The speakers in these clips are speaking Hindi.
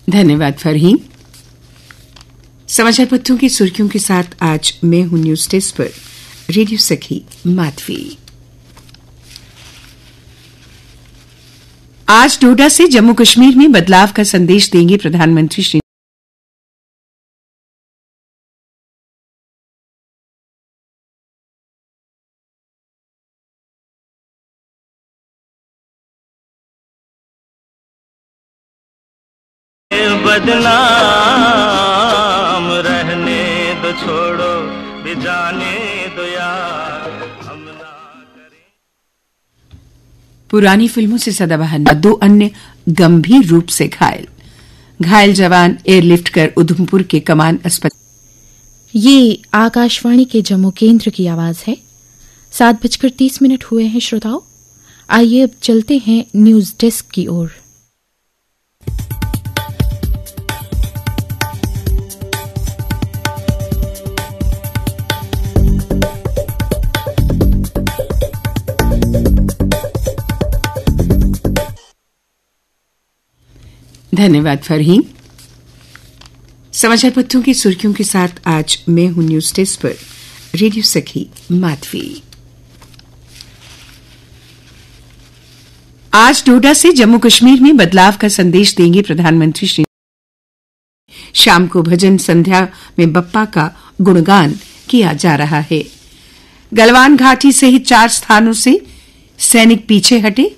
धन्यवाद फरहीन। समाचार पत्रों की सुर्खियों के साथ आज मैं हूं न्यूज डेस्क पर रेडियो सखी माधवी। आज डोडा से जम्मू कश्मीर में बदलाव का संदेश देंगे प्रधानमंत्री श्री बदनाम रहने दो, छोड़ो भी जाने दो यार, हम ना करें। पुरानी फिल्मों से सदाबहार 2 अन्य गंभीर रूप से घायल जवान एयरलिफ्ट कर उधमपुर के कमान अस्पताल। ये आकाशवाणी के जम्मू केंद्र की आवाज है। 7:30 हुए हैं श्रोताओं। आइए अब चलते हैं न्यूज डेस्क की ओर। धन्यवाद फरहीन। समाचार पत्रों की सुर्खियों के साथ आज मैं हूं न्यूज डेस्क पर रेडियो सखी माधवी। आज डोडा से जम्मू कश्मीर में बदलाव का संदेश देंगे प्रधानमंत्री श्री। शाम को भजन संध्या में बप्पा का गुणगान किया जा रहा है। गलवान घाटी सहित 4 स्थानों से सैनिक पीछे हटे,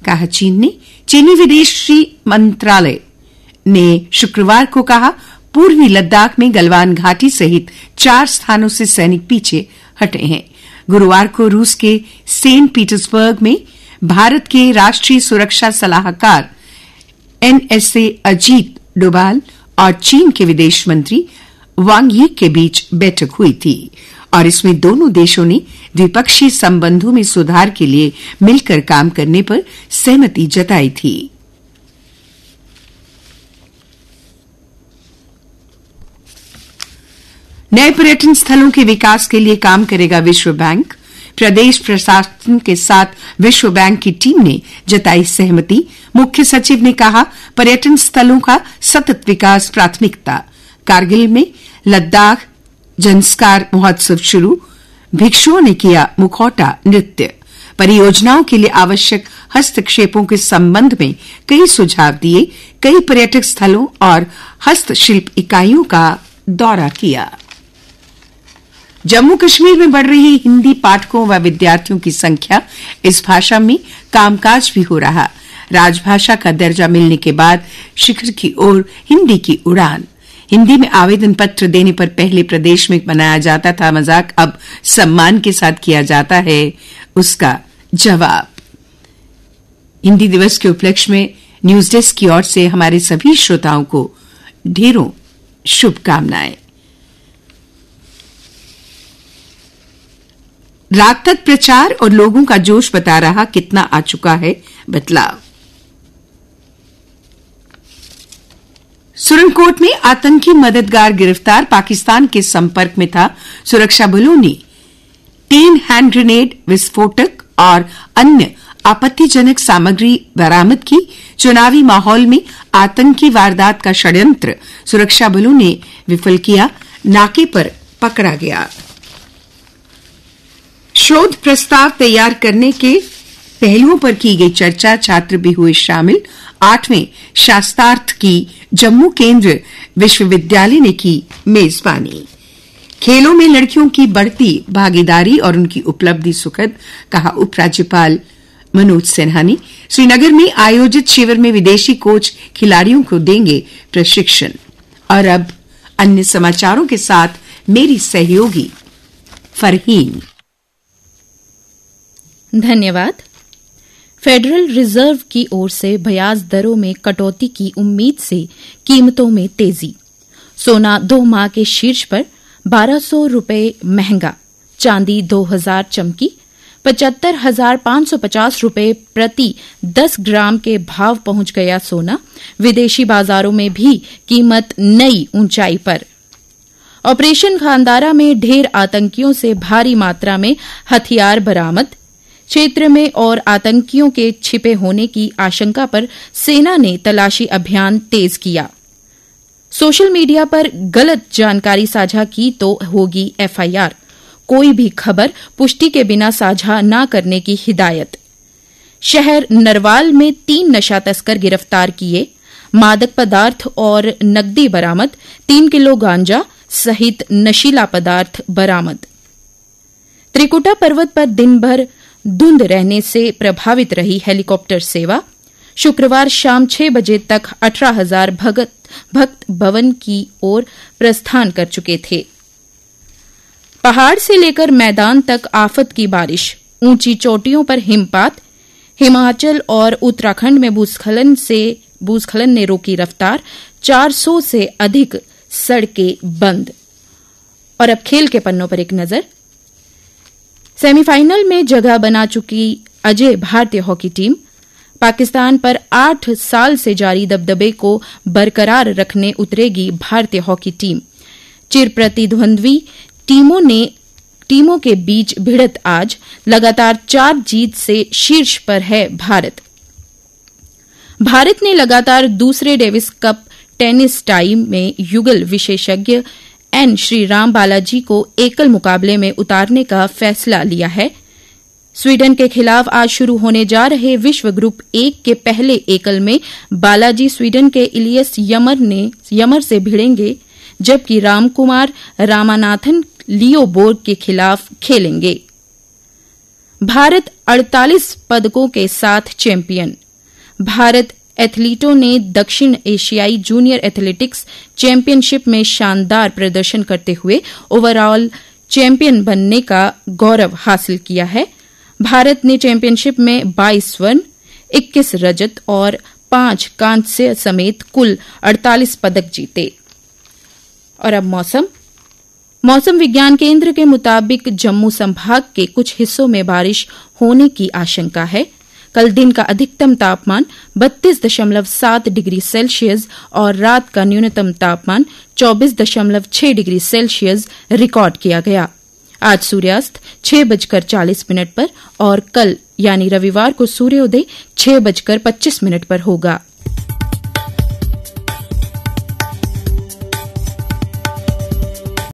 कहा चीन ने। चीनी विदेश मंत्रालय ने शुक्रवार को कहा पूर्वी लद्दाख में गलवान घाटी सहित 4 स्थानों से सैनिक पीछे हटे हैं। गुरुवार को रूस के सेंट पीटर्सबर्ग में भारत के राष्ट्रीय सुरक्षा सलाहकार एनएसए अजीत डोभाल और चीन के विदेश मंत्री वांग यी के बीच बैठक हुई थी और इसमें दोनों देशों ने द्विपक्षीय संबंधों में सुधार के लिए मिलकर काम करने पर सहमति जताई थी। नए पर्यटन स्थलों के विकास के लिए काम करेगा विश्व बैंक। प्रदेश प्रशासन के साथ विश्व बैंक की टीम ने जताई सहमति। मुख्य सचिव ने कहा पर्यटन स्थलों का सतत विकास प्राथमिकता। कारगिल में लद्दाख संस्कार महोत्सव शुरू, भिक्षुओं ने किया मुखौटा नृत्य। परियोजनाओं के लिए आवश्यक हस्तक्षेपों के संबंध में कई सुझाव दिए। कई पर्यटक स्थलों और हस्तशिल्प इकाइयों का दौरा किया। जम्मू कश्मीर में बढ़ रही हिंदी पाठकों व विद्यार्थियों की संख्या, इस भाषा में कामकाज भी हो रहा। राजभाषा का दर्जा मिलने के बाद शिखर की ओर हिंदी की उड़ान। हिंदी में आवेदन पत्र देने पर पहले प्रदेश में मनाया जाता था मजाक, अब सम्मान के साथ किया जाता है उसका जवाब। हिंदी दिवस के उपलक्ष्य में न्यूज डेस्क की ओर से हमारे सभी श्रोताओं को ढेरों शुभकामनाएं। रात तक प्रचार और लोगों का जोश बता रहा कितना आ चुका है बदलाव। सुरनकोट में आतंकी मददगार गिरफ्तार, पाकिस्तान के संपर्क में था। सुरक्षा बलों ने 3 हैंड ग्रेनेड, विस्फोटक और अन्य आपत्तिजनक सामग्री बरामद की। चुनावी माहौल में आतंकी वारदात का षड्यंत्र सुरक्षा बलों ने विफल किया, नाके पर पकड़ा गया। शोध प्रस्ताव तैयार करने के पहलुओं पर की गई चर्चा, छात्र भी हुए शामिल। 8वें शास्त्रार्थ की जम्मू केंद्र विश्वविद्यालय ने की मेजबानी। खेलों में लड़कियों की बढ़ती भागीदारी और उनकी उपलब्धि सुखद, कहा उपराज्यपाल मनोज सिन्हा ने। श्रीनगर में आयोजित शिविर में विदेशी कोच खिलाड़ियों को देंगे प्रशिक्षण। और अब अन्य समाचारों के साथ मेरी सहयोगी फरहीन। धन्यवाद। फेडरल रिजर्व की ओर से ब्याज दरों में कटौती की उम्मीद से कीमतों में तेजी। सोना 2 माह के शीर्ष पर 1200 रुपये महंगा। चांदी 2000 चमकी। 75,550 रुपये प्रति 10 ग्राम के भाव पहुंच गया सोना। विदेशी बाजारों में भी कीमत नई ऊंचाई पर। ऑपरेशन खांदारा में ढेर आतंकियों से भारी मात्रा में हथियार बरामद। क्षेत्र में और आतंकियों के छिपे होने की आशंका पर सेना ने तलाशी अभियान तेज किया। सोशल मीडिया पर गलत जानकारी साझा की तो होगी एफआईआर। कोई भी खबर पुष्टि के बिना साझा न करने की हिदायत। शहर नरवाल में 3 नशा तस्कर गिरफ्तार किए। मादक पदार्थ और नकदी बरामद। 3 किलो गांजा सहित नशीला पदार्थ बरामद। त्रिकुटा पर्वत पर दिन भर धुंध रहने से प्रभावित रही हेलीकॉप्टर सेवा। शुक्रवार शाम 6 बजे तक 18,000 भक्त भवन की ओर प्रस्थान कर चुके थे। पहाड़ से लेकर मैदान तक आफत की बारिश। ऊंची चोटियों पर हिमपात। हिमाचल और उत्तराखंड में भूस्खलन ने रोकी रफ्तार। 400 से अधिक सड़कें बंद। और अब खेल के पन्नों पर एक नजर। सेमीफाइनल में जगह बना चुकी अजय भारतीय हॉकी टीम पाकिस्तान पर 8 साल से जारी दबदबे को बरकरार रखने उतरेगी। भारतीय हॉकी टीम चिर प्रतिद्वंद्वी टीमों के बीच भिड़त आज। लगातार 4 जीत से शीर्ष पर है भारत। भारत ने लगातार दूसरे डेविस कप टेनिस टाई में युगल विशेषज्ञ एन श्रीराम बालाजी को एकल मुकाबले में उतारने का फैसला लिया है। स्वीडन के खिलाफ आज शुरू होने जा रहे विश्व ग्रुप 1 के पहले एकल में बालाजी स्वीडन के इलियस यमर से भिड़ेंगे, जबकि रामकुमार रामानाथन लियो बोर्ग के खिलाफ खेलेंगे। भारत 48 पदकों के साथ चैंपियन। भारत एथलीटों ने दक्षिण एशियाई जूनियर एथलेटिक्स चैंपियनशिप में शानदार प्रदर्शन करते हुए ओवरऑल चैंपियन बनने का गौरव हासिल किया है। भारत ने चैंपियनशिप में 22 स्वर्ण, 21 रजत और 5 कांस्य समेत कुल 48 पदक जीते। और अब मौसम विज्ञान केंद्र के मुताबिक जम्मू संभाग के कुछ हिस्सों में बारिश होने की आशंका है। कल दिन का अधिकतम तापमान 32.7 डिग्री सेल्सियस और रात का न्यूनतम तापमान 24.6 डिग्री सेल्सियस रिकॉर्ड किया गया। आज सूर्यास्त 6:40 पर और कल यानी रविवार को सूर्योदय 6:25 पर होगा।